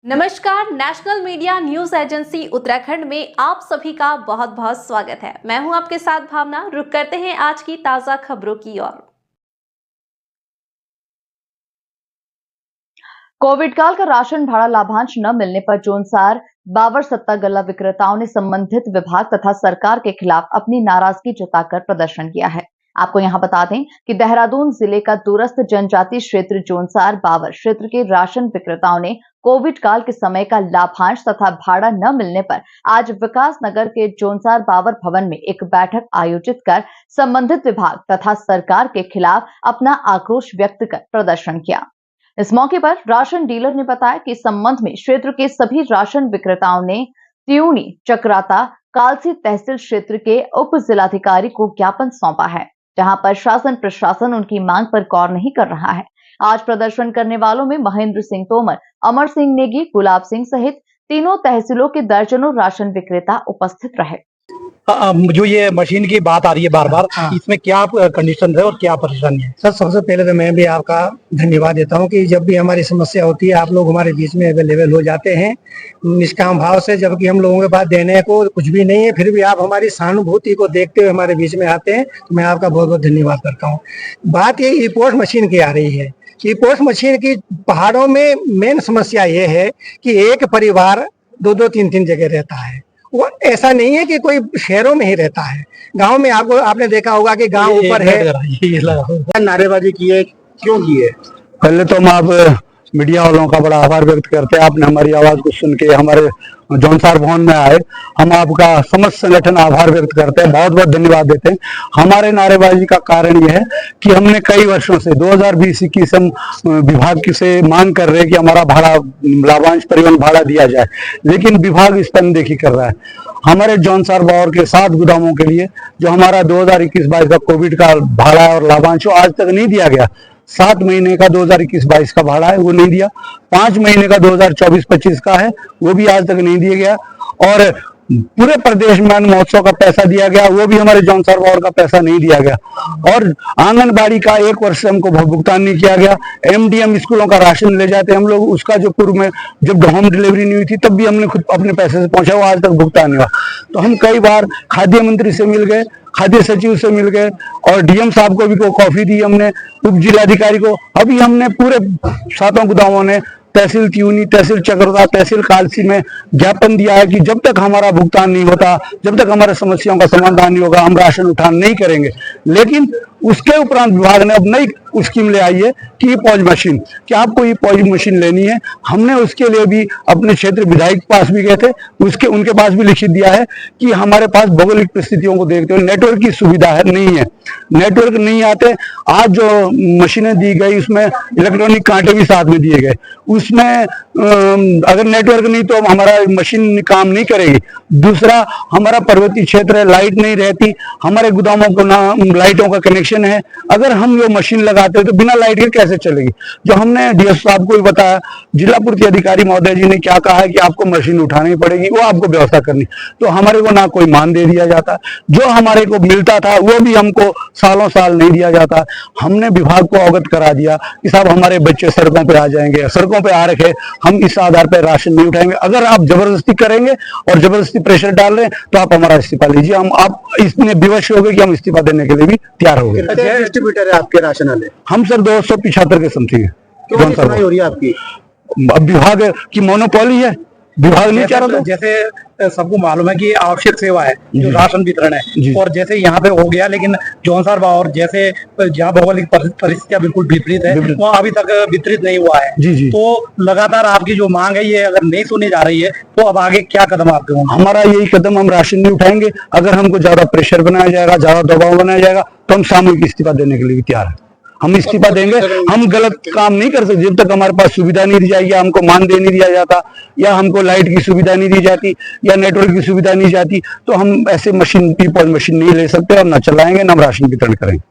नमस्कार, national media news agency Uttarakhand में आप सभी का बहुत बहुत स्वागत है। मैं हूं आपके साथ भावना। रुक करते हैं आज की ताजा खबरों की ओर। कोविड काल का राशन भाड़ा लाभांश न मिलने पर जोनसार बावर सत्ता गल्ला विक्रेताओं ने संबंधित विभाग तथा सरकार के खिलाफ अपनी नाराजगी जताकर प्रदर्शन किया है। आपको यहां बता दें कि देहरादून जिले का दूरस्थ जनजातीय क्षेत्र जोनसार बावर क्षेत्र के राशन विक्रेताओं ने कोविड काल के समय का लाभांश तथा भाड़ा न मिलने पर आज विकास नगर के जोनसार बावर भवन में एक बैठक आयोजित कर संबंधित विभाग तथा सरकार के खिलाफ अपना आक्रोश व्यक्त कर प्रदर्शन किया। इस मौके पर राशन डीलर ने बताया कि इस संबंध में क्षेत्र के सभी राशन विक्रेताओं ने त्यूनी, चक्राता, कालसी तहसील क्षेत्र के उप जिलाधिकारी को ज्ञापन सौंपा है, जहां पर शासन प्रशासन उनकी मांग पर गौर नहीं कर रहा है। आज प्रदर्शन करने वालों में महेंद्र सिंह तोमर, अमर सिंह नेगी, गुलाब सिंह सहित तीनों तहसीलों के दर्जनों राशन विक्रेता उपस्थित रहे। जो ये मशीन की बात आ रही है बार बार, इसमें क्या कंडीशन है और क्या परेशानी है? सर, सबसे पहले तो मैं भी आपका धन्यवाद देता हूं कि जब भी हमारी समस्या होती है आप लोग हमारे बीच में अवेलेबल हो जाते हैं निष्काम भाव से, जबकि हम लोगों के पास देने को कुछ भी नहीं है, फिर भी आप हमारी सहानुभूति को देखते हुए हमारे बीच में आते हैं, तो मैं आपका बहुत बहुत धन्यवाद करता हूँ। बात ये ई पोस्ट मशीन की आ रही है। ई पोस्ट मशीन की पहाड़ों में मेन समस्या ये है कि एक परिवार दो दो तीन तीन जगह रहता है। वो ऐसा नहीं है कि कोई शहरों में ही रहता है, गांव में आपने देखा होगा कि गांव ऊपर है। नारेबाजी की है, क्यों की है? पहले तो हम आप मीडिया वालों का बड़ा आभार व्यक्त करते हैं, आपने हमारी आवाज को सुन के हमारे जौनसार भवन में आए। हम आपका समस्त संगठन आभार व्यक्त करते हैं, बहुत बहुत धन्यवाद देते हैं। हमारे का कारण यह है कि हमने कई वर्षों से 2020-21 हम विभाग से मांग कर रहे हैं कि हमारा भाड़ा लाभांश परिवहन भाड़ा दिया जाए, लेकिन विभाग इस पर अनदेखी कर रहा है। हमारे जौनसार बावर के 7 गोदामों के लिए जो हमारा 2021-22 का कोविड का भाड़ा और लाभांश आज तक नहीं दिया गया। 7 महीने का 2021-22 का भाड़ा है वो नहीं दिया, 5 महीने का 2024-25 का है वो भी आज तक नहीं दिया गया, और पूरे प्रदेश में अन्न महोत्सव का पैसा दिया गया वो भी हमारे जौनसार बावर का पैसा नहीं दिया गया, और आंगनबाड़ी का 1 वर्ष से हमको भुगतान नहीं किया गया। MDM स्कूलों का राशन ले जाते हम लोग, उसका जो पूर्व में जब होम डिलीवरी नहीं हुई थी तब भी हमने खुद अपने पैसे से पहुंचा, वो आज तक भुगतान नहीं हुआ। तो हम कई बार खाद्य मंत्री से मिल गए, खाद्य सचिव से मिल गए, और DM साहब को भी कॉफी दी हमने, उप जिलाधिकारी को। अभी हमने पूरे 7 गोदामों ने तहसील त्यूनी, तहसील चक्रता, तहसील कालसी में ज्ञापन दिया है कि जब तक हमारा भुगतान नहीं होता, जब तक हमारे समस्याओं का समाधान नहीं होगा, हम राशन उठान नहीं करेंगे। लेकिन उसके उपरांत विभाग ने अब नई स्कीम ले आई है कि ई पॉज मशीन, कि आपको ई पॉज मशीन लेनी है। हमने उसके लिए भी अपने क्षेत्र विधायक के पास भी गए थे, उनके पास भी लिखित दिया है कि हमारे पास भौगोलिक परिस्थितियों को देखते हुए नेटवर्क की सुविधा है नहीं है, नेटवर्क नहीं आते। आज जो मशीनें दी गई उसमें इलेक्ट्रॉनिक कांटे भी साथ में दिए गए, उसमें अगर नेटवर्क नहीं तो हमारा मशीन काम नहीं करेगी। दूसरा, हमारा पर्वतीय क्षेत्र है, लाइट नहीं रहती, हमारे गोदामों को ना लाइटों का कनेक्शन है। अगर हम ये मशीन लगाते हैं तो बिना लाइट के कैसे चलेगी? जो हमने डीएस साहब को भी बताया, जिला पूर्ति अधिकारी महोदय जी ने क्या कहा है कि आपको मशीन उठानी पड़ेगी, वो आपको व्यवस्था करनी। तो हमारे को ना कोई मान दे दिया जाता, जो हमारे को मिलता था वो भी हमको सालों साल नहीं दिया जाता। हमने विभाग को अवगत करा दिया कि साहब हमारे बच्चे सड़कों पे आ जाएंगे, सड़कों पे आ रखे, हम इस आधार पर राशन नहीं उठाएंगे। अगर आप जबरदस्ती करेंगे और जबरदस्ती प्रेशर डाल रहे हैं तो आप हमारा इस्तीफा लीजिए। आप इतने विवश हो गए कि हम इस्तीफा देने के लिए भी तैयार हो गए। डिस्ट्रीब्यूटर है आपके राशन वाले? हम सर 275 के समथिंग है। क्यों सुनाई हो रही है आपकी? अब विभाग की मोनोपोली है, विभाग नहीं चाह रहा। जैसे सबको मालूम है कि आवश्यक सेवा है जो राशन वितरण है, और जैसे यहाँ पे हो गया, लेकिन जौनसार बावर जैसे जहाँ भौगोलिक परिस्थितियां बिल्कुल विपरीत है, वहाँ अभी तक वितरित नहीं हुआ है। जी। तो लगातार आपकी जो मांग है ये अगर नहीं सुनी जा रही है तो अब आगे क्या कदम आपके होंगे? हमारा यही कदम, हम राशन नहीं उठाएंगे। अगर हमको ज्यादा प्रेशर बनाया जाएगा, ज्यादा दबाव बनाया जाएगा तो हम सामूहिक इस्तीफा देने के लिए भी तैयार है। हम इस्तीफा देंगे, हम गलत काम नहीं कर सकते जब तक हमारे पास सुविधा नहीं दी जाएगी, हमको मानदेय नहीं दिया जाता, या हमको लाइट की सुविधा नहीं दी जाती, या नेटवर्क की सुविधा नहीं जाती, तो हम ऐसे मशीन नहीं ले सकते और ना चलाएंगे, ना राशन वितरण करेंगे।